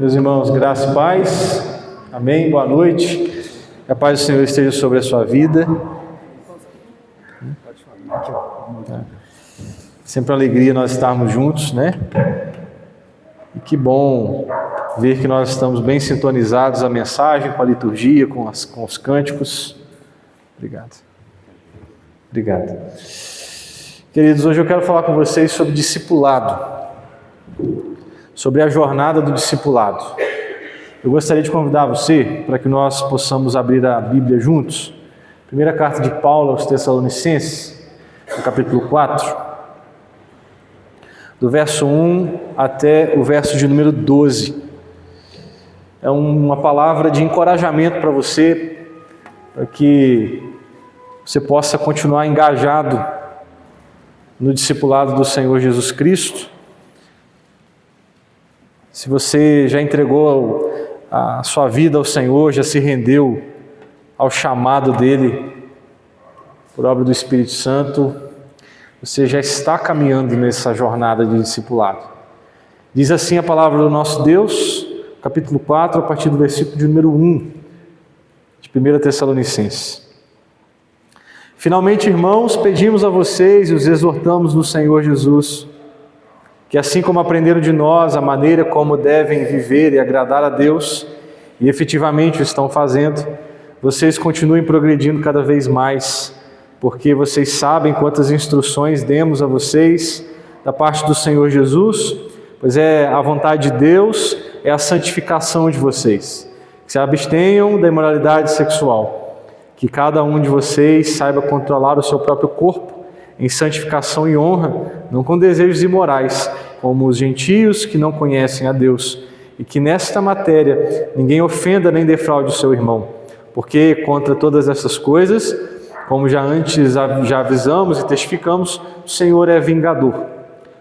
Meus irmãos, graça e paz, amém, boa noite, que a paz do Senhor esteja sobre a sua vida. Sempre uma alegria nós estarmos juntos, né? E que bom ver que nós estamos bem sintonizados a mensagem, com a liturgia, com os cânticos. Obrigado. Queridos, hoje eu quero falar com vocês sobre discipulado, sobre a jornada do discipulado. Eu gostaria de convidar você para que nós possamos abrir a Bíblia juntos. Primeira carta de Paulo aos Tessalonicenses, no capítulo 4, do verso 1 até o verso de número 12. É uma palavra de encorajamento para você, para que você possa continuar engajado no discipulado do Senhor Jesus Cristo. Se você já entregou a sua vida ao Senhor, já se rendeu ao chamado dEle, por obra do Espírito Santo, você já está caminhando nessa jornada de discipulado. Diz assim a palavra do nosso Deus, capítulo 4, a partir do versículo de número 1, de 1 Tessalonicenses. Finalmente, irmãos, pedimos a vocês e os exortamos no Senhor Jesus, que assim como aprenderam de nós a maneira como devem viver e agradar a Deus, e efetivamente o estão fazendo, vocês continuem progredindo cada vez mais, porque vocês sabem quantas instruções demos a vocês da parte do Senhor Jesus, pois a vontade de Deus é a santificação de vocês, que se abstenham da imoralidade sexual, que cada um de vocês saiba controlar o seu próprio corpo em santificação e honra, não com desejos imorais, como os gentios que não conhecem a Deus, e que nesta matéria ninguém ofenda nem defraude o seu irmão, porque contra todas essas coisas, como já antes avisamos e testificamos, o Senhor é vingador,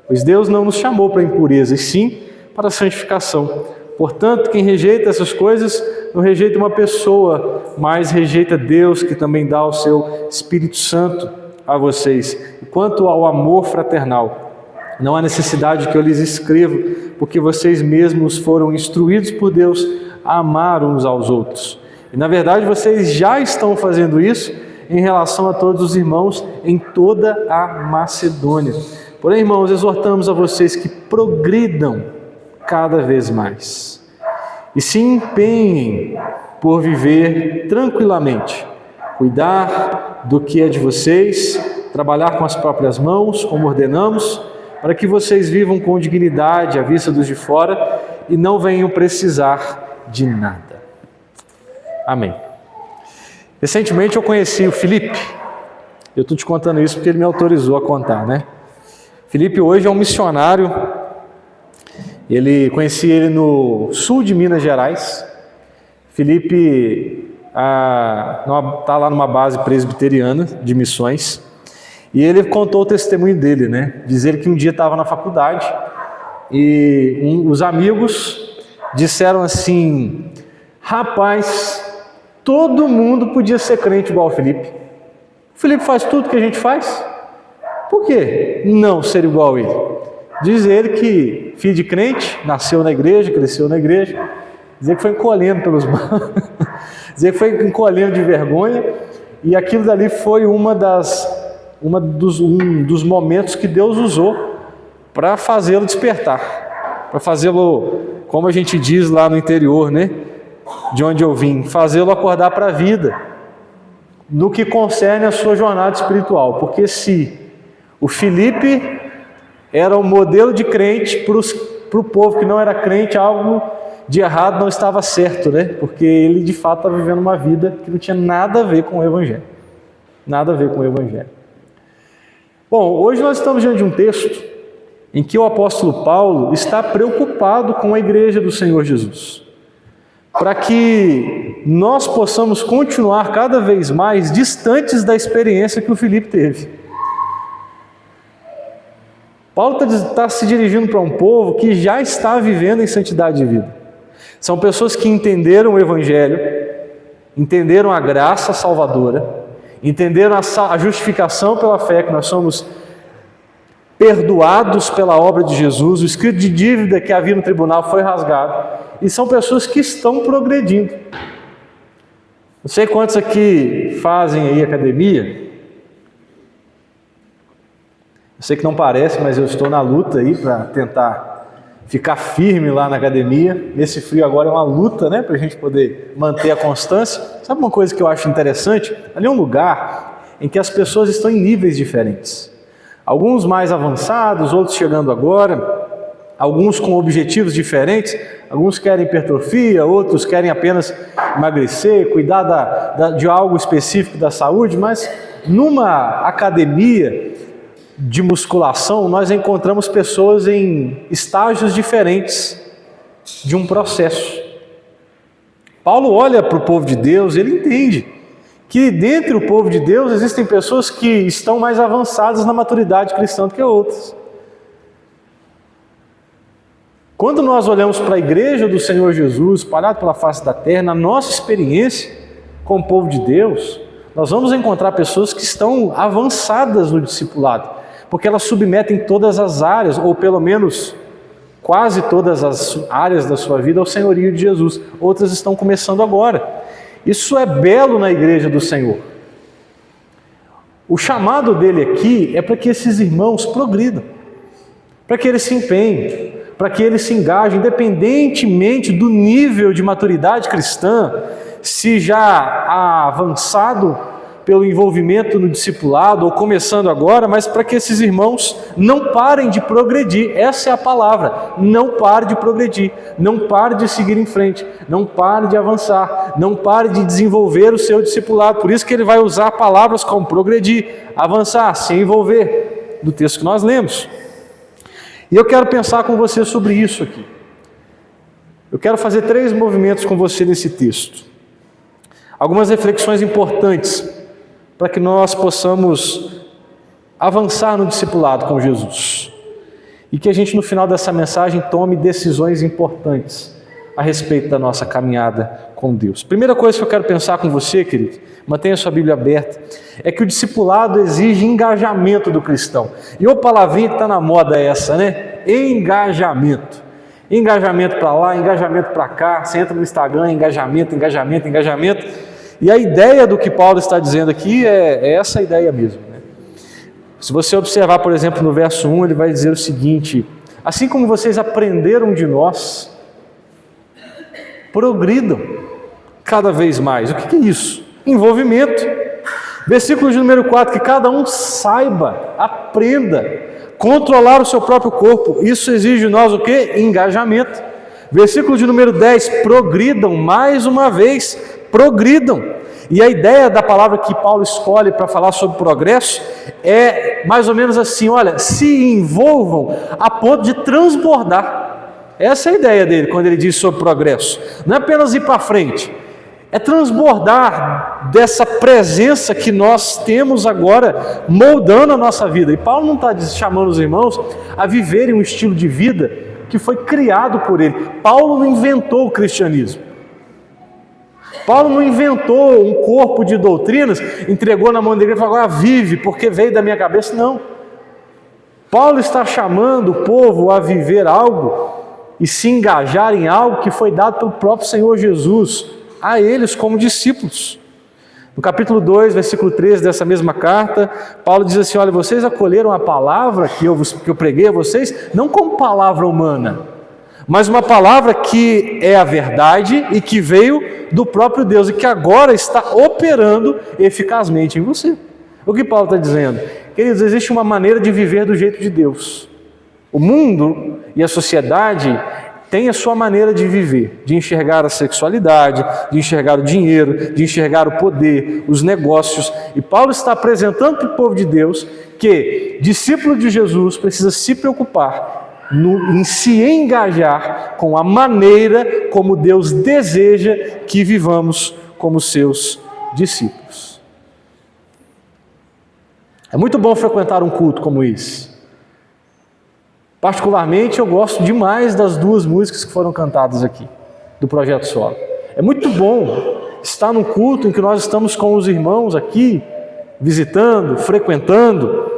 pois Deus não nos chamou para a impureza, e sim para a santificação. Portanto, quem rejeita essas coisas, não rejeita uma pessoa, mas rejeita Deus, que também dá o seu Espírito Santo a vocês. E quanto ao amor fraternal, não há necessidade que eu lhes escreva, porque vocês mesmos foram instruídos por Deus a amar uns aos outros. E na verdade vocês já estão fazendo isso em relação a todos os irmãos em toda a Macedônia. Porém, irmãos, exortamos a vocês que progridam cada vez mais e se empenhem por viver tranquilamente, cuidar do que é de vocês, trabalhar com as próprias mãos, como ordenamos, para que vocês vivam com dignidade à vista dos de fora e não venham precisar de nada. Amém. Recentemente eu conheci o Felipe. Eu estou te contando isso porque ele me autorizou a contar, né? Felipe hoje é um missionário. Conheci ele no sul de Minas Gerais. Felipe está lá numa base presbiteriana de missões. E ele contou o testemunho dele, né? Diz ele que um dia estava na faculdade e os amigos disseram assim: rapaz, todo mundo podia ser crente igual o Felipe. O Felipe faz tudo que a gente faz. Por que não ser igual a ele? Diz ele que filho de crente, nasceu na igreja, cresceu na igreja. Dizer que foi encolhendo pelos bancos. Dizer que foi encolhendo de vergonha. E aquilo dali foi um dos momentos que Deus usou para fazê-lo despertar, para fazê-lo, como a gente diz lá no interior, né, de onde eu vim, fazê-lo acordar para a vida, no que concerne a sua jornada espiritual. Porque se o Felipe era um modelo de crente para o povo que não era crente, algo de errado não estava certo, né? Porque ele de fato estava vivendo uma vida que não tinha nada a ver com o Evangelho. Nada a ver com o Evangelho. Bom, hoje nós estamos diante de um texto em que o apóstolo Paulo está preocupado com a igreja do Senhor Jesus, para que nós possamos continuar cada vez mais distantes da experiência que o Felipe teve. Paulo está se dirigindo para um povo que já está vivendo em santidade de vida. São pessoas que entenderam o Evangelho, entenderam a graça salvadora, entenderam a justificação pela fé, que nós somos perdoados pela obra de Jesus, o escrito de dívida que havia no tribunal foi rasgado, e são pessoas que estão progredindo. Não sei quantos aqui fazem aí academia. Eu sei que não parece, mas eu estou na luta aí para tentar ficar firme lá na academia. Esse frio agora é uma luta, né, para a gente poder manter a constância. Sabe uma coisa que eu acho interessante? Ali é um lugar em que as pessoas estão em níveis diferentes. Alguns mais avançados, outros chegando agora, alguns com objetivos diferentes, alguns querem hipertrofia, outros querem apenas emagrecer, cuidar de algo específico da saúde, mas numa academia de musculação nós encontramos pessoas em estágios diferentes de um processo. Paulo olha para o povo de Deus, ele entende que dentre o povo de Deus existem pessoas que estão mais avançadas na maturidade cristã do que outras. Quando nós olhamos para a igreja do Senhor Jesus, espalhada pela face da terra, na nossa experiência com o povo de Deus, nós vamos encontrar pessoas que estão avançadas no discipulado, porque elas submetem todas as áreas, ou pelo menos quase todas as áreas da sua vida ao senhorio de Jesus. Outras estão começando agora. Isso é belo na igreja do Senhor. O chamado dele aqui é para que esses irmãos progridam, para que eles se empenhem, para que eles se engajem, independentemente do nível de maturidade cristã, se já avançado pelo envolvimento no discipulado ou começando agora, mas para que esses irmãos não parem de progredir. Essa é a palavra, não pare de progredir, não pare de seguir em frente, não pare de avançar, não pare de desenvolver o seu discipulado. Por isso que ele vai usar palavras como progredir, avançar, se envolver, do texto que nós lemos. E eu quero pensar com você sobre isso aqui. Eu quero fazer 3 movimentos com você nesse texto. Algumas reflexões importantes para que nós possamos avançar no discipulado com Jesus. E que a gente, no final dessa mensagem, tome decisões importantes a respeito da nossa caminhada com Deus. Primeira coisa que eu quero pensar com você, querido, mantenha sua Bíblia aberta, é que o discipulado exige engajamento do cristão. E o palavrinha que está na moda é essa, né? Engajamento. Engajamento para lá, engajamento para cá. Você entra no Instagram, engajamento. E a ideia do que Paulo está dizendo aqui é essa ideia mesmo, né? Se você observar, por exemplo, no verso 1, ele vai dizer o seguinte: assim como vocês aprenderam de nós, progridam cada vez mais. O que é isso? Envolvimento. Versículo de número 4, que cada um saiba, aprenda, controlar o seu próprio corpo. Isso exige de nós o quê? Engajamento. Versículo de número 10, progridam, mais uma vez, progridam. E a ideia da palavra que Paulo escolhe para falar sobre progresso é mais ou menos assim: olha, se envolvam a ponto de transbordar. Essa é a ideia dele quando ele diz sobre progresso. Não é apenas ir para frente, é transbordar dessa presença que nós temos agora moldando a nossa vida. E Paulo não está chamando os irmãos a viverem um estilo de vida que foi criado por ele. Paulo não inventou o cristianismo. Paulo não inventou um corpo de doutrinas, entregou na mão da igreja e falou: agora vive, porque veio da minha cabeça. Não. Paulo está chamando o povo a viver algo e se engajar em algo que foi dado pelo próprio Senhor Jesus a eles como discípulos. No capítulo 2, versículo 13 dessa mesma carta, Paulo diz assim: olha, vocês acolheram a palavra que eu preguei a vocês, não como palavra humana, mas uma palavra que é a verdade e que veio do próprio Deus e que agora está operando eficazmente em você. O que Paulo está dizendo? Queridos, existe uma maneira de viver do jeito de Deus. O mundo e a sociedade têm a sua maneira de viver, de enxergar a sexualidade, de enxergar o dinheiro, de enxergar o poder, os negócios. E Paulo está apresentando para o povo de Deus que discípulo de Jesus precisa se preocupar em se engajar com a maneira como Deus deseja que vivamos como seus discípulos. É muito bom frequentar um culto como esse. Particularmente, eu gosto demais das 2 músicas que foram cantadas aqui, do Projeto Solo. É muito bom estar num culto em que nós estamos com os irmãos aqui, visitando, frequentando,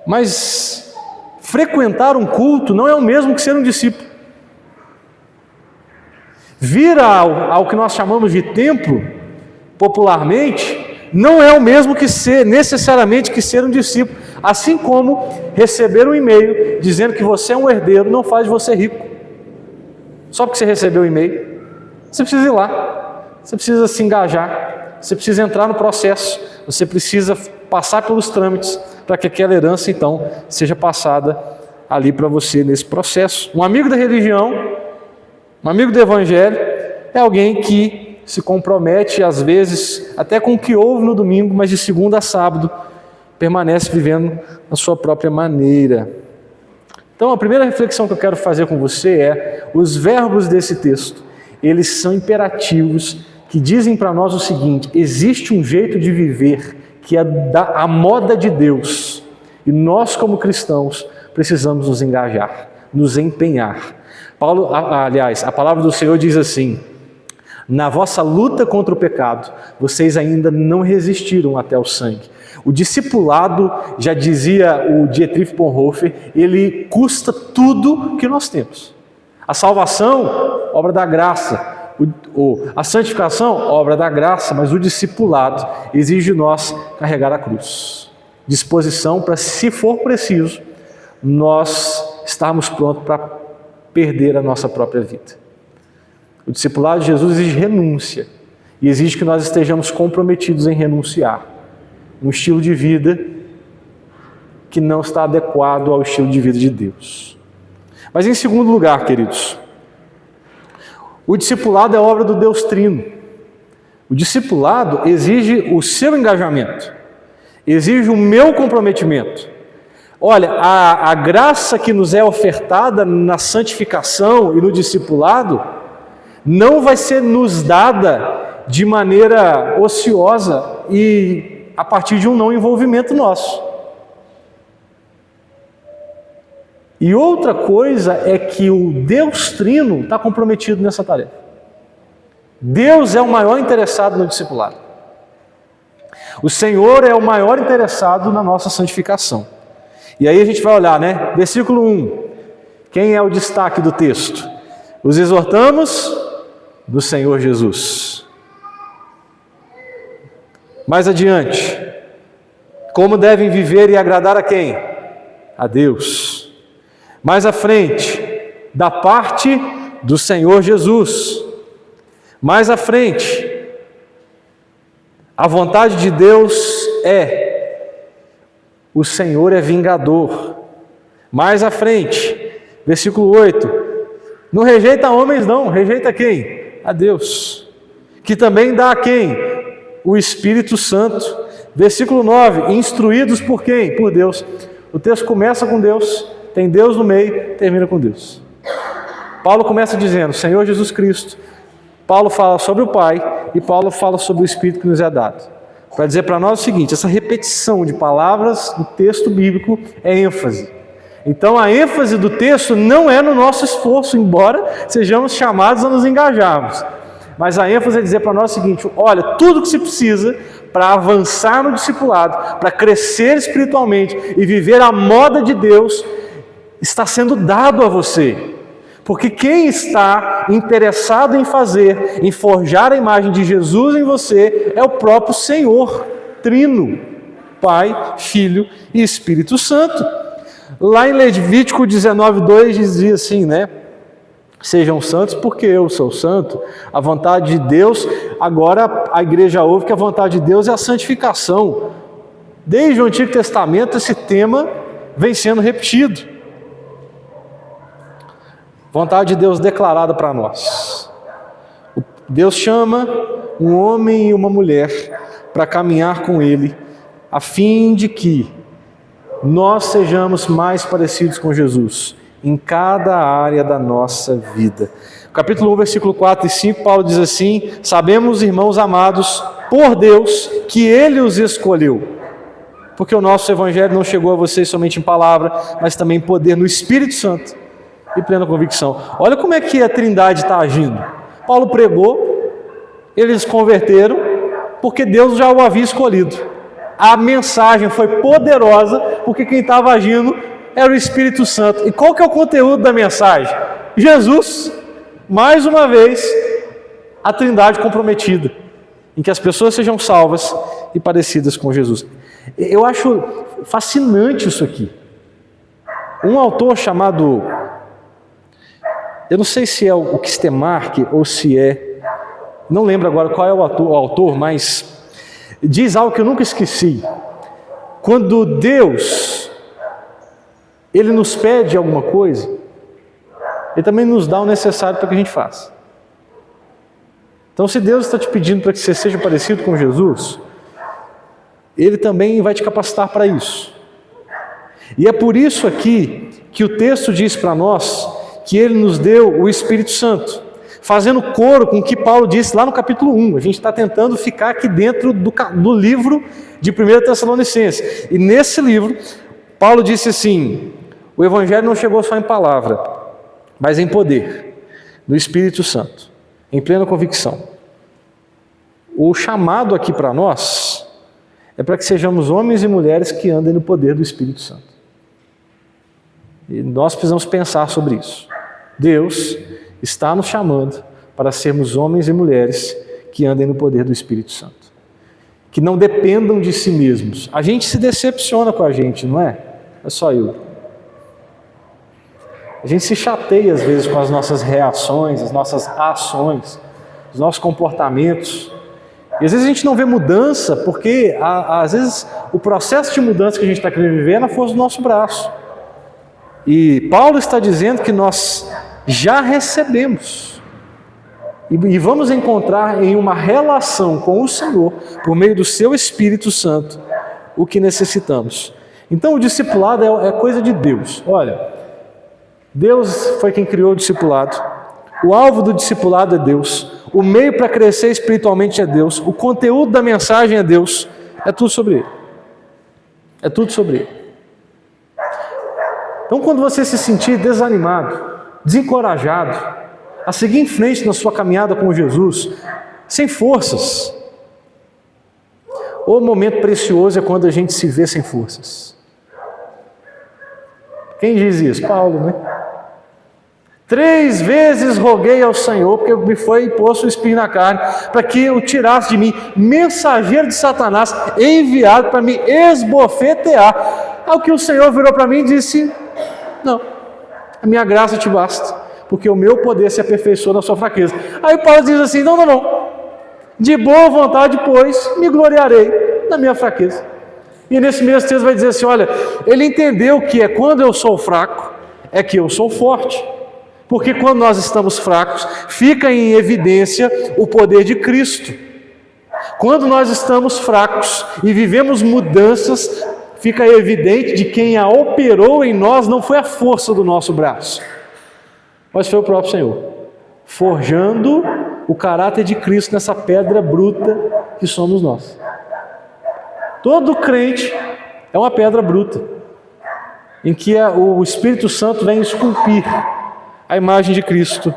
Mas frequentar um culto não é o mesmo que ser um discípulo. Vir ao que nós chamamos de templo, popularmente, não é o mesmo que ser, necessariamente, que ser um discípulo. Assim como receber um e-mail dizendo que você é um herdeiro não faz de você rico. Só porque você recebeu o e-mail, você precisa ir lá, você precisa se engajar, você precisa entrar no processo, você precisa passar pelos trâmites para que aquela herança, então, seja passada ali para você nesse processo. Um amigo da religião, um amigo do evangelho, é alguém que se compromete, às vezes, até com o que ouve no domingo, mas de segunda a sábado, permanece vivendo a sua própria maneira. Então, a primeira reflexão que eu quero fazer com você é: os verbos desse texto, eles são imperativos que dizem para nós o seguinte: existe um jeito de viver que é a moda de Deus, e nós, como cristãos, precisamos nos engajar, nos empenhar. A palavra do Senhor diz assim: na vossa luta contra o pecado, vocês ainda não resistiram até o sangue. O discipulado, já dizia o Dietrich Bonhoeffer, ele custa tudo que nós temos. A salvação, obra da graça. A santificação, obra da graça, mas o discipulado exige de nós carregar a cruz. Disposição para, se for preciso, nós estarmos prontos para perder a nossa própria vida. O discipulado de Jesus exige renúncia e exige que nós estejamos comprometidos em renunciar. Um estilo de vida que não está adequado ao estilo de vida de Deus. Mas em segundo lugar, queridos, o discipulado é obra do Deus Trino. O discipulado exige o seu engajamento, exige o meu comprometimento. Olha, a graça que nos é ofertada na santificação e no discipulado não vai ser nos dada de maneira ociosa e a partir de um não envolvimento nosso. E outra coisa é que o Deus Trino está comprometido nessa tarefa. Deus é o maior interessado no discipulado. O Senhor é o maior interessado na nossa santificação. E aí a gente vai olhar, né? Versículo 1. Quem é o destaque do texto? Os exortamos do Senhor Jesus. Mais adiante, como devem viver e agradar a quem? A Deus. Mais à frente, da parte do Senhor Jesus. Mais à frente, a vontade de Deus o Senhor é vingador. Mais à frente, versículo 8, não rejeita homens não, rejeita quem? A Deus, que também dá a quem? O Espírito Santo. Versículo 9, instruídos por quem? Por Deus. O texto começa com Deus, tem Deus no meio, termina com Deus. Paulo começa dizendo, Senhor Jesus Cristo. Paulo fala sobre o Pai e Paulo fala sobre o Espírito que nos é dado. Para dizer para nós o seguinte, essa repetição de palavras no texto bíblico é ênfase. Então a ênfase do texto não é no nosso esforço, embora sejamos chamados a nos engajarmos. Mas a ênfase é dizer para nós o seguinte, olha, tudo que se precisa para avançar no discipulado, para crescer espiritualmente e viver a moda de Deus, está sendo dado a você. Porque quem está interessado em forjar a imagem de Jesus em você, é o próprio Senhor, Trino, Pai, Filho e Espírito Santo. Lá em Levítico 19:2 dizia assim, né? Sejam santos porque eu sou santo. A vontade de Deus, agora a igreja ouve que a vontade de Deus é a santificação. Desde o Antigo Testamento esse tema vem sendo repetido. Vontade de Deus declarada para nós. Deus chama um homem e uma mulher para caminhar com Ele, a fim de que nós sejamos mais parecidos com Jesus em cada área da nossa vida. Capítulo 1, versículo 4 e 5, Paulo diz assim, sabemos, irmãos amados, por Deus, que Ele os escolheu. Porque o nosso Evangelho não chegou a vocês somente em palavra, mas também em poder no Espírito Santo e plena convicção. Olha como é que a Trindade está agindo. Paulo pregou, eles converteram, porque Deus já o havia escolhido. A mensagem foi poderosa, porque quem estava agindo era o Espírito Santo. E qual que é o conteúdo da mensagem? Jesus, mais uma vez, a Trindade comprometida, em que as pessoas sejam salvas e parecidas com Jesus. Eu acho fascinante isso aqui. Um autor chamado, eu não sei se é o Kistemark ou se é, não lembro agora qual é o autor, mas diz algo que eu nunca esqueci. Quando Deus, Ele nos pede alguma coisa, Ele também nos dá o necessário para que a gente faça. Então, se Deus está te pedindo para que você seja parecido com Jesus, Ele também vai te capacitar para isso. E é por isso aqui que o texto diz para nós que Ele nos deu o Espírito Santo, fazendo coro com o que Paulo disse lá no capítulo 1. A gente está tentando ficar aqui dentro do livro de 1 Tessalonicenses. E nesse livro, Paulo disse assim: o Evangelho não chegou só em palavra, mas em poder, no Espírito Santo, em plena convicção. O chamado aqui para nós é para que sejamos homens e mulheres que andem no poder do Espírito Santo. E nós precisamos pensar sobre isso. Deus está nos chamando para sermos homens e mulheres que andem no poder do Espírito Santo, que não dependam de si mesmos. A gente se decepciona com a gente, não é? É só eu. A gente se chateia às vezes com as nossas reações, as nossas ações, os nossos comportamentos. E às vezes a gente não vê mudança porque às vezes o processo de mudança que a gente está querendo viver é na força do nosso braço. E Paulo está dizendo que nós já recebemos e vamos encontrar em uma relação com o Senhor, por meio do seu Espírito Santo, o que necessitamos. Então o discipulado é coisa de Deus. Olha, Deus foi quem criou o discipulado, o alvo do discipulado é Deus, o meio para crescer espiritualmente é Deus, o conteúdo da mensagem é Deus, é tudo sobre Ele. É tudo sobre Ele. Então quando você se sentir desanimado, desencorajado, a seguir em frente na sua caminhada com Jesus, sem forças, o momento precioso é quando a gente se vê sem forças. Quem diz isso? Paulo, né? 3 vezes roguei ao Senhor, porque me foi posto o espinho na carne, para que eu tirasse de mim, mensageiro de Satanás, enviado para me esbofetear. Ao que o Senhor virou para mim e disse: não, a minha graça te basta, porque o meu poder se aperfeiçoa na sua fraqueza. Aí Paulo diz assim: não, de boa vontade, pois, me gloriarei na minha fraqueza. E nesse mesmo texto vai dizer assim: olha, ele entendeu que é quando eu sou fraco, é que eu sou forte. Porque quando nós estamos fracos, fica em evidência o poder de Cristo. Quando nós estamos fracos e vivemos mudanças, fica evidente de quem a operou em nós não foi a força do nosso braço, mas foi o próprio Senhor, forjando o caráter de Cristo nessa pedra bruta que somos nós. Todo crente é uma pedra bruta, em que o Espírito Santo vem esculpir a imagem de Cristo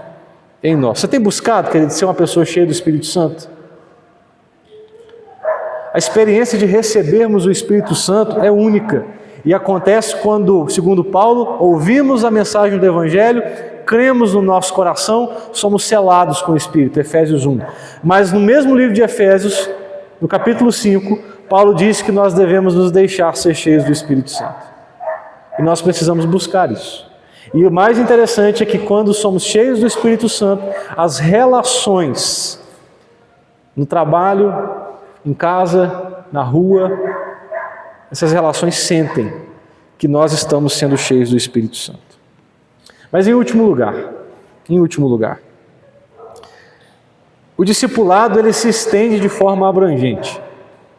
em nós. Você tem buscado, querido, ser uma pessoa cheia do Espírito Santo? A experiência de recebermos o Espírito Santo é única e acontece quando, segundo Paulo, ouvimos a mensagem do Evangelho, cremos no nosso coração, somos selados com o Espírito, Efésios 1. Mas no mesmo livro de Efésios, no capítulo 5, Paulo diz que nós devemos nos deixar ser cheios do Espírito Santo. E nós precisamos buscar isso. E o mais interessante é que quando somos cheios do Espírito Santo, as relações no trabalho, em casa, na rua, essas relações sentem que nós estamos sendo cheios do Espírito Santo. Mas em último lugar, o discipulado ele se estende de forma abrangente.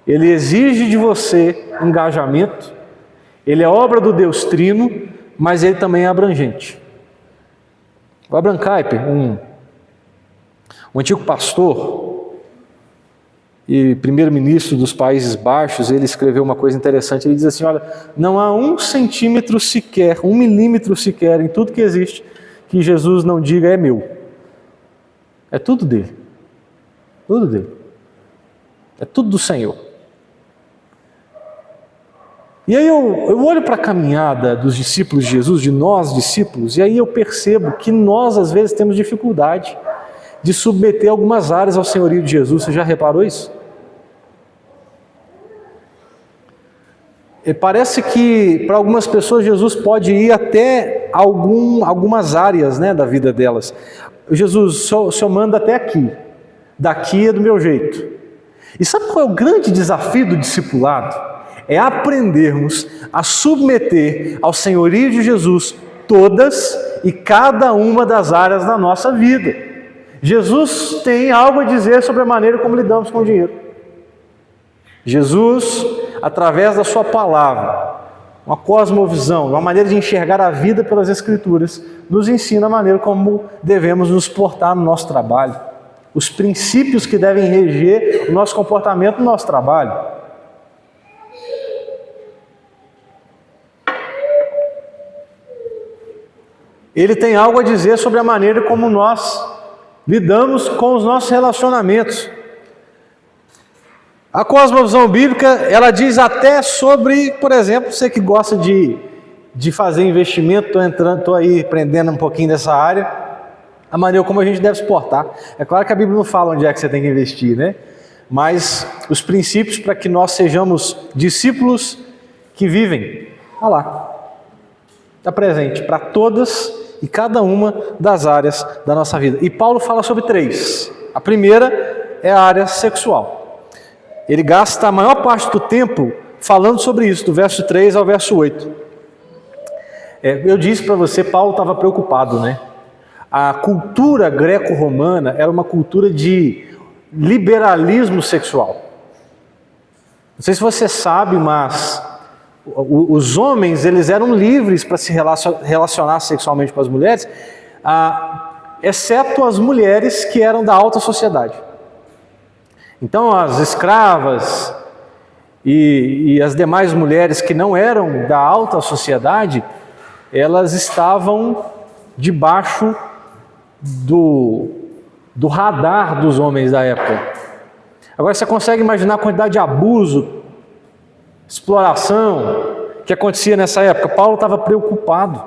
Ele exige de você engajamento, ele é obra do Deus Trino, mas ele também é abrangente. O Abraham Kuyper, um antigo pastor e primeiro-ministro dos Países Baixos, ele escreveu uma coisa interessante. Ele diz assim: olha, não há 1 centímetro sequer, 1 milímetro sequer em tudo que existe que Jesus não diga é meu. É tudo dele. Tudo dele. É tudo do Senhor. E aí eu olho para a caminhada dos discípulos de Jesus, de nós discípulos, e aí eu percebo que nós às vezes temos dificuldade de submeter algumas áreas ao senhorio de Jesus. Você já reparou isso? E parece que para algumas pessoas Jesus pode ir até algumas áreas, né, da vida delas. Jesus, o Senhor manda até aqui, daqui é do meu jeito. E sabe qual é o grande desafio do discipulado? É aprendermos a submeter ao senhorio de Jesus todas e cada uma das áreas da nossa vida. Jesus tem algo a dizer sobre a maneira como lidamos com o dinheiro. Jesus, através da sua palavra, uma cosmovisão, uma maneira de enxergar a vida pelas Escrituras, nos ensina a maneira como devemos nos portar no nosso trabalho, os princípios que devem reger o nosso comportamento no nosso trabalho. Ele tem algo a dizer sobre a maneira como nós lidamos com os nossos relacionamentos. A cosmovisão bíblica, ela diz até sobre, por exemplo, você que gosta de fazer investimento, estou aí aprendendo um pouquinho dessa área, a maneira como a gente deve se portar. É claro que a Bíblia não fala onde é que você tem que investir, né? Mas os princípios para que nós sejamos discípulos que vivem, olha lá, está presente para todas e cada uma das áreas da nossa vida. E Paulo fala sobre 3. A primeira é a área sexual. Ele gasta a maior parte do tempo falando sobre isso, do verso 3 ao verso 8. Eu disse para você, Paulo estava preocupado, né? A cultura greco-romana era uma cultura de liberalismo sexual. Não sei se você sabe, mas os homens, eles eram livres para se relacionar sexualmente com as mulheres, exceto as mulheres que eram da alta sociedade. Então as escravas e as demais mulheres que não eram da alta sociedade, elas estavam debaixo do radar dos homens da época. Agora você consegue imaginar a quantidade de abuso, exploração que acontecia nessa época? Paulo estava preocupado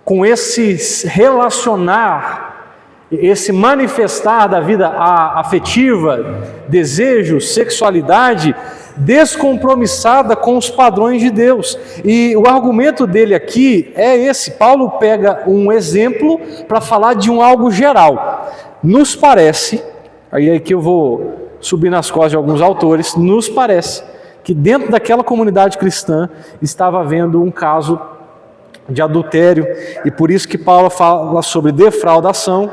com esse relacionar, esse manifestar da vida afetiva, desejo, sexualidade, descompromissada com os padrões de Deus. E o argumento dele aqui é esse. Paulo pega um exemplo para falar de algo geral. Nos parece, aí aqui eu vou subir nas costas de alguns autores, nos parece que dentro daquela comunidade cristã estava havendo um caso de adultério, e por isso que Paulo fala sobre defraudação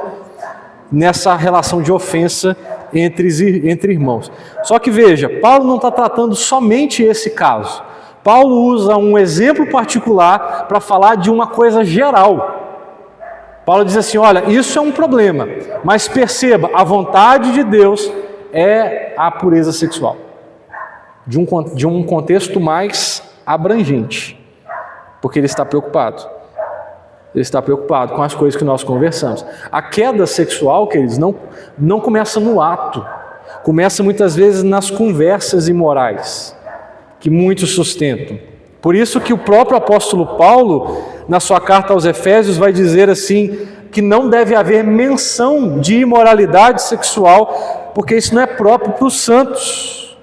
nessa relação de ofensa entre irmãos. Só que veja, Paulo não está tratando somente esse caso. Paulo usa um exemplo particular para falar de uma coisa geral. Paulo diz assim, olha, isso é um problema, mas perceba, a vontade de Deus é a pureza sexual, de um contexto mais abrangente, porque ele está preocupado. Ele está preocupado com as coisas que nós conversamos. A queda sexual, queridos, não começa no ato. Começa muitas vezes nas conversas imorais, que muitos sustentam. Por isso que o próprio apóstolo Paulo, na sua carta aos Efésios, vai dizer assim, que não deve haver menção de imoralidade sexual, porque isso não é próprio para os santos.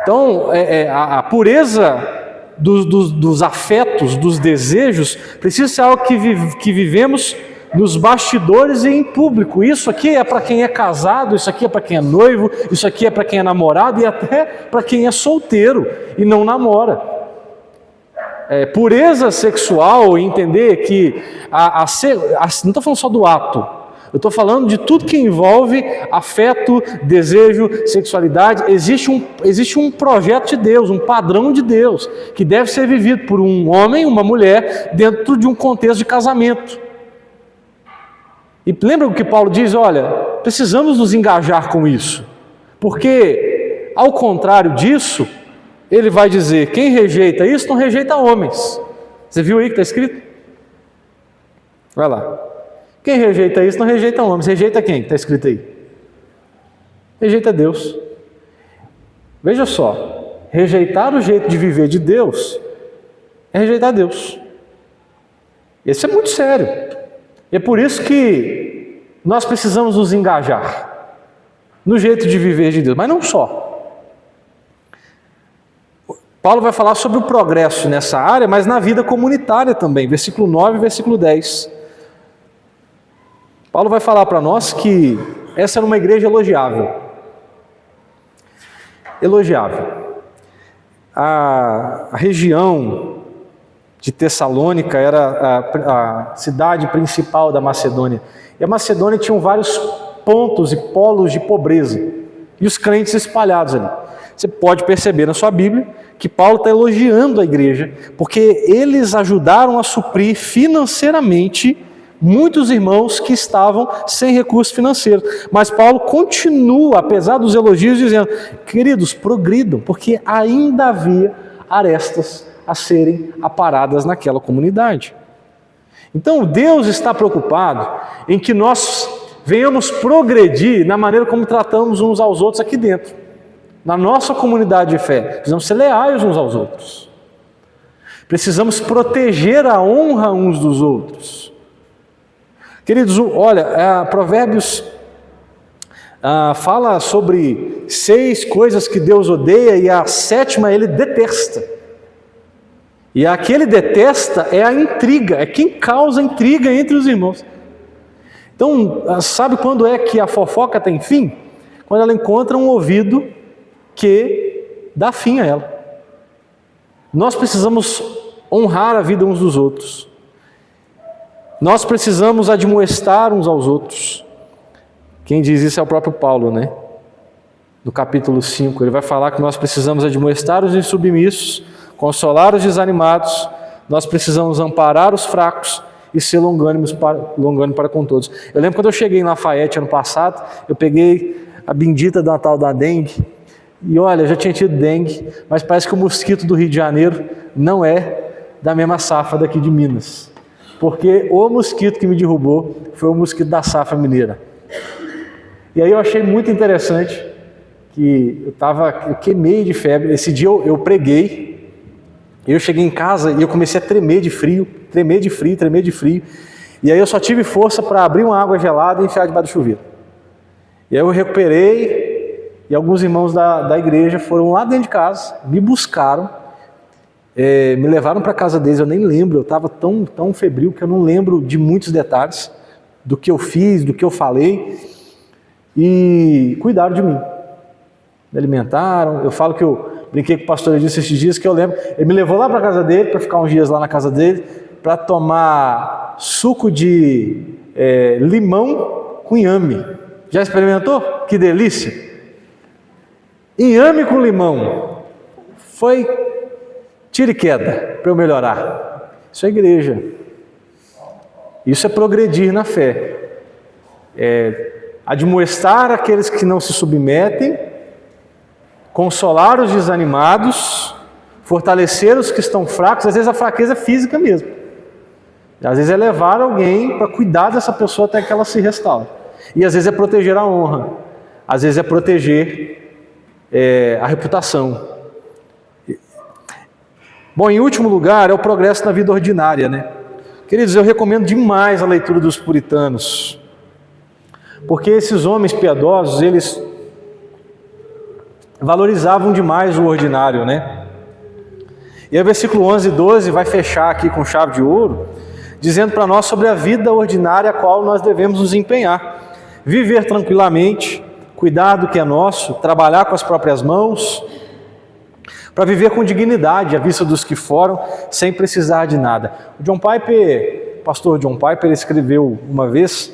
Então, a pureza dos afetos, dos desejos, precisa ser algo que vivemos nos bastidores e em público. Isso aqui é para quem é casado, isso aqui é para quem é noivo, isso aqui é para quem é namorado e até para quem é solteiro e não namora. Pureza sexual, entender que não estou falando só do ato, eu estou falando de tudo que envolve afeto, desejo, sexualidade. Existe um projeto de Deus, um padrão de Deus, que deve ser vivido por um homem, uma mulher, dentro de um contexto de casamento. E lembra o que Paulo diz? Olha, precisamos nos engajar com isso, porque, ao contrário disso, ele vai dizer, quem rejeita isso não rejeita homens. Você viu aí que está escrito? Vai lá. Quem rejeita isso não rejeita homens. Rejeita quem? Está escrito aí. Rejeita Deus. Veja só. rejeitar o jeito de viver de Deus é rejeitar Deus. Isso é muito sério. E é por isso que nós precisamos nos engajar no jeito de viver de Deus, mas não só. Paulo vai falar sobre o progresso nessa área, mas na vida comunitária também, versículo 9 e versículo 10. Paulo vai falar para nós que essa era uma igreja elogiável. Elogiável. A região de Tessalônica era a cidade principal da Macedônia. E a Macedônia tinha vários pontos e polos de pobreza. E os crentes espalhados ali. Você pode perceber na sua Bíblia que Paulo está elogiando a igreja, porque eles ajudaram a suprir financeiramente muitos irmãos que estavam sem recursos financeiros. Mas Paulo continua, apesar dos elogios, dizendo: queridos, progridam, porque ainda havia arestas a serem aparadas naquela comunidade. Então Deus está preocupado em que nós venhamos progredir na maneira como tratamos uns aos outros aqui dentro. Na nossa comunidade de fé, precisamos ser leais uns aos outros. Precisamos proteger a honra uns dos outros. Queridos, olha, Provérbios fala sobre 6 coisas que Deus odeia e a 7ª ele detesta. E a que ele detesta é a intriga, é quem causa intriga entre os irmãos. Então, sabe quando é que a fofoca tem fim? Quando ela encontra um ouvido que dá fim a ela. Nós precisamos honrar a vida uns dos outros. Nós precisamos admoestar uns aos outros. Quem diz isso é o próprio Paulo, né? No capítulo 5, ele vai falar que nós precisamos admoestar os insubmissos, consolar os desanimados, nós precisamos amparar os fracos e ser longânimo para com todos. Eu lembro quando eu cheguei em Lafayette ano passado, eu peguei a bendita da tal da dengue, e olha, eu já tinha tido dengue, mas parece que o mosquito do Rio de Janeiro não é da mesma safra daqui de Minas, porque o mosquito que me derrubou foi o mosquito da safra mineira. E aí eu achei muito interessante que eu queimei de febre. Esse dia eu preguei, eu cheguei em casa e eu comecei a tremer de frio, e aí eu só tive força para abrir uma água gelada e enfiar debaixo do chuveiro. E aí eu recuperei, e alguns irmãos da igreja foram lá dentro de casa, me buscaram, me levaram para a casa deles. Eu nem lembro, eu estava tão febril que eu não lembro de muitos detalhes do que eu fiz, do que eu falei, e cuidaram de mim, me alimentaram. Eu falo que eu brinquei com o pastor Edilson esses dias, que eu lembro, ele me levou lá para a casa dele, para ficar uns dias lá na casa dele, para tomar suco de limão com inhame. Já experimentou? Que delícia! Inhame com limão. Foi tiro e queda para eu melhorar. Isso é igreja. Isso é progredir na fé. Admoestar aqueles que não se submetem, consolar os desanimados, fortalecer os que estão fracos. Às vezes a fraqueza é física mesmo. Às vezes é levar alguém para cuidar dessa pessoa até que ela se restaure. E às vezes é proteger a honra. Às vezes é proteger a reputação. Bom, em último lugar, é o progresso na vida ordinária, né? Queridos, eu recomendo demais a leitura dos puritanos, porque esses homens piedosos, eles valorizavam demais o ordinário, né? E aí o versículo 11 e 12 vai fechar aqui com chave de ouro, dizendo para nós sobre a vida ordinária a qual nós devemos nos empenhar. Viver tranquilamente, cuidar do que é nosso, trabalhar com as próprias mãos, para viver com dignidade à vista dos que foram, sem precisar de nada. O pastor John Piper, escreveu uma vez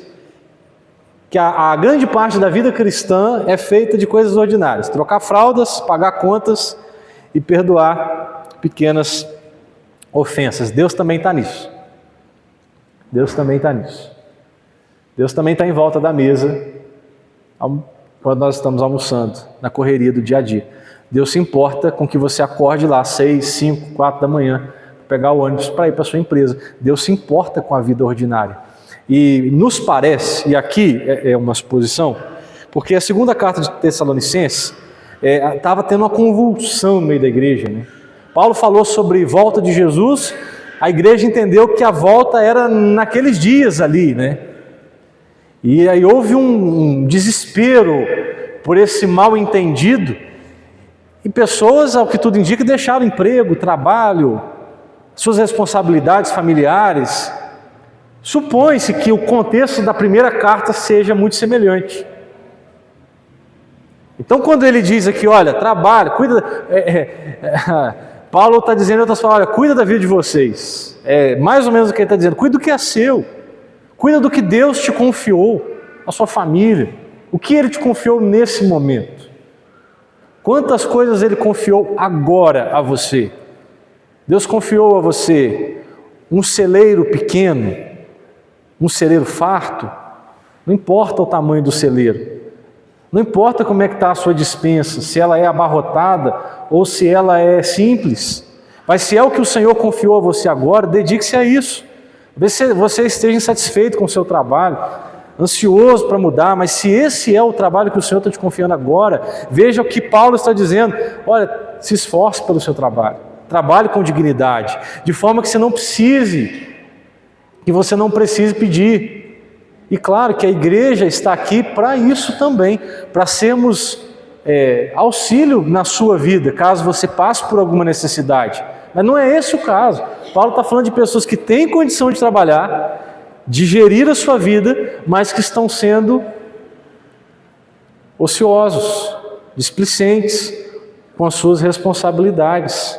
que a grande parte da vida cristã é feita de coisas ordinárias: trocar fraldas, pagar contas e perdoar pequenas ofensas. Deus também está nisso. Deus também está nisso. Deus também está em volta da mesa quando nós estamos almoçando, na correria do dia a dia. Deus se importa com que você acorde lá às 6, 5, 4 da manhã, pegar o ônibus para ir para a sua empresa. Deus se importa com a vida ordinária. E nos parece, e aqui é uma suposição, porque a segunda carta de Tessalonicenses estava tendo uma convulsão no meio da igreja, né? Paulo falou sobre volta de Jesus, a igreja entendeu que a volta era naqueles dias ali, né? E aí houve um desespero por esse mal entendido, e pessoas, ao que tudo indica, deixaram emprego, trabalho, suas responsabilidades familiares. Supõe-se que o contexto da primeira carta seja muito semelhante. Então, quando ele diz aqui, olha, trabalha, cuida... Paulo está dizendo em outras palavras, olha, cuida da vida de vocês. É mais ou menos o que ele está dizendo, cuida do que é seu. Cuida do que Deus te confiou, a sua família. O que Ele te confiou nesse momento? Quantas coisas Ele confiou agora a você? Deus confiou a você um celeiro pequeno, um celeiro farto? Não importa o tamanho do celeiro. Não importa como é que está a sua despensa, se ela é abarrotada ou se ela é simples. Mas se é o que o Senhor confiou a você agora, dedique-se a isso. Talvez você esteja insatisfeito com o seu trabalho, ansioso para mudar, mas se esse é o trabalho que o Senhor está te confiando agora, veja o que Paulo está dizendo. Olha, se esforce pelo seu trabalho, trabalhe com dignidade, de forma que você não precise pedir. E claro que a igreja está aqui para isso também, para sermos auxílio na sua vida, caso você passe por alguma necessidade. Mas não é esse o caso. Paulo está falando de pessoas que têm condição de trabalhar, de gerir a sua vida, mas que estão sendo ociosos, displicentes com as suas responsabilidades.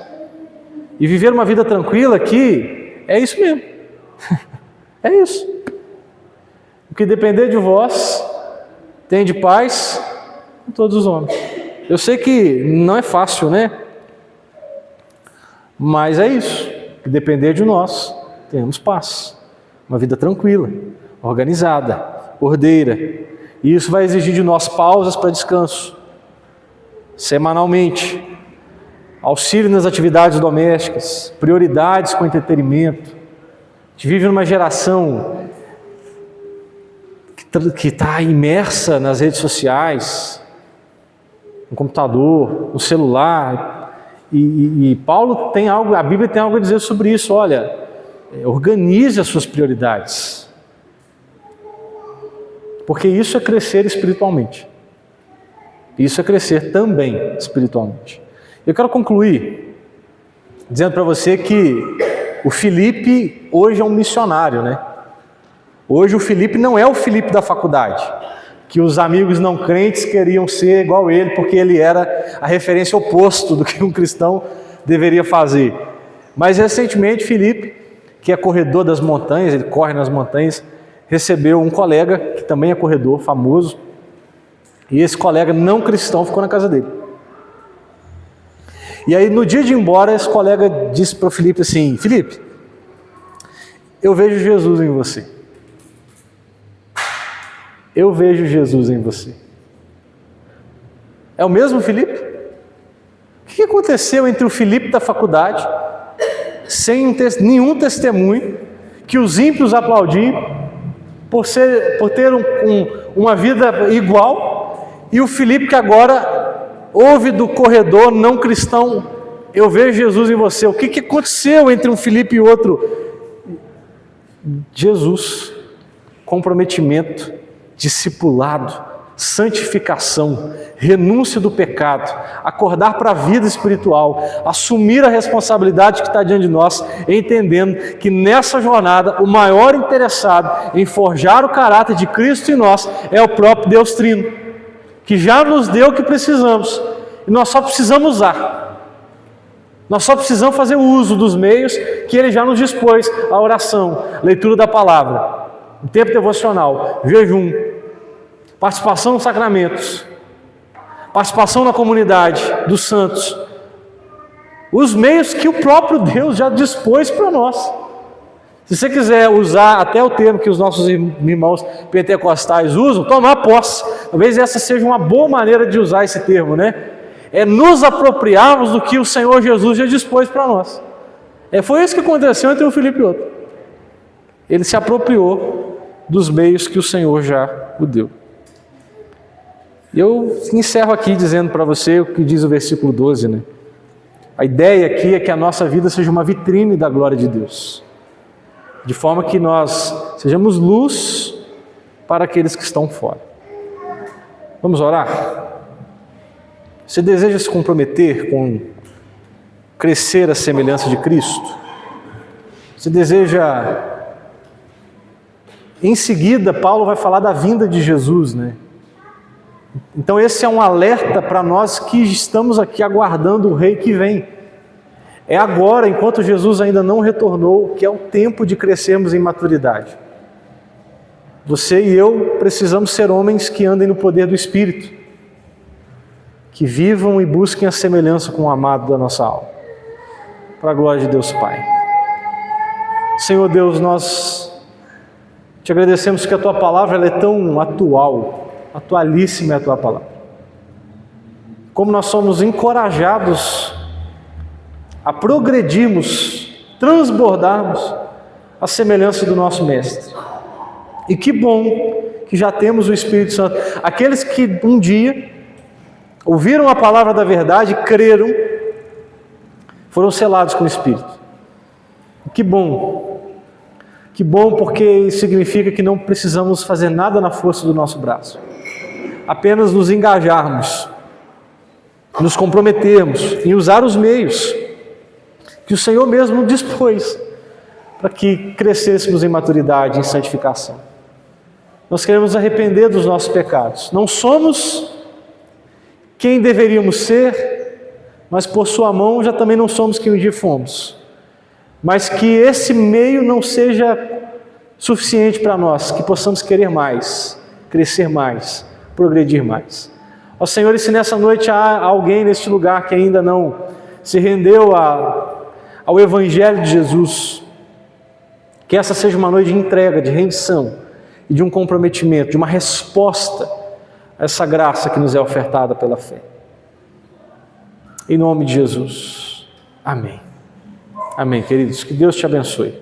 E viver uma vida tranquila aqui é isso mesmo. É isso. O que depender de vós, tem de paz com todos os homens. Eu sei que não é fácil, né? Mas é isso. O que depender de nós, tenhamos paz. Uma vida tranquila, organizada, ordeira. E isso vai exigir de nós pausas para descanso, semanalmente, auxílio nas atividades domésticas, prioridades com entretenimento. A gente vive numa geração que está imersa nas redes sociais, no computador, no celular, e Paulo tem algo, a Bíblia tem algo a dizer sobre isso. Olha, organize as suas prioridades, porque isso é crescer espiritualmente, isso é crescer também espiritualmente. Eu quero concluir dizendo para você que o Filipe hoje é um missionário, né? Hoje o Filipe não é o Filipe da faculdade, que os amigos não crentes queriam ser igual ele, porque ele era a referência oposta do que um cristão deveria fazer. Mas recentemente Filipe, que é corredor das montanhas, ele corre nas montanhas, recebeu um colega que também é corredor, famoso, e esse colega não cristão ficou na casa dele. E aí no dia de ir embora, esse colega disse para o Filipe assim: Filipe, eu vejo Jesus em você. Eu vejo Jesus em você. É o mesmo Filipe? O que aconteceu entre o Filipe da faculdade, sem nenhum testemunho, que os ímpios aplaudiam, por ter uma vida igual, e o Filipe que agora ouve do corredor não cristão: eu vejo Jesus em você. O que aconteceu entre um Filipe e outro? Jesus, comprometimento, discipulado, santificação, renúncia do pecado, acordar para a vida espiritual, assumir a responsabilidade que está diante de nós, entendendo que nessa jornada o maior interessado em forjar o caráter de Cristo em nós é o próprio Deus Trino, que já nos deu o que precisamos, e nós só precisamos usar. Nós só precisamos fazer uso dos meios que Ele já nos dispôs: a oração, leitura da palavra, o tempo devocional, jejum, participação nos sacramentos, participação na comunidade dos santos, os meios que o próprio Deus já dispôs para nós. Se você quiser usar até o termo que os nossos irmãos pentecostais usam, tomar posse. Talvez essa seja uma boa maneira de usar esse termo, né? É nos apropriarmos do que o Senhor Jesus já dispôs para nós. Foi isso que aconteceu entre um Filipe e outro. Ele se apropriou dos meios que o Senhor já o deu. Eu encerro aqui dizendo para você o que diz o versículo 12, né? A ideia aqui é que a nossa vida seja uma vitrine da glória de Deus, de forma que nós sejamos luz para aqueles que estão fora. Vamos orar? Você deseja se comprometer com crescer à semelhança de Cristo? Você deseja... Em seguida, Paulo vai falar da vinda de Jesus, né? Então esse é um alerta para nós que estamos aqui aguardando o Rei que vem. É agora, enquanto Jesus ainda não retornou, que é o tempo de crescermos em maturidade. Você e eu precisamos ser homens que andem no poder do Espírito, que vivam e busquem a semelhança com o amado da nossa alma. Para a glória de Deus Pai. Senhor Deus, nós te agradecemos que a Tua palavra ela é tão atual, atualíssima é a Tua palavra. Como nós somos encorajados a progredirmos, transbordarmos a semelhança do nosso Mestre. E que bom que já temos o Espírito Santo. Aqueles que um dia ouviram a palavra da verdade, creram, foram selados com o Espírito. Que bom porque isso significa que não precisamos fazer nada na força do nosso braço. Apenas nos engajarmos, nos comprometermos em usar os meios que o Senhor mesmo dispôs para que crescêssemos em maturidade, em santificação. Nós queremos arrepender dos nossos pecados. Não somos quem deveríamos ser, mas por sua mão já também não somos quem um dia fomos. Mas que esse meio não seja suficiente para nós, que possamos querer mais, crescer mais, progredir mais. Ó Senhor, e se nessa noite há alguém neste lugar que ainda não se rendeu ao Evangelho de Jesus, que essa seja uma noite de entrega, de rendição e de um comprometimento, de uma resposta a essa graça que nos é ofertada pela fé. Em nome de Jesus. Amém. Amém, queridos. Que Deus te abençoe.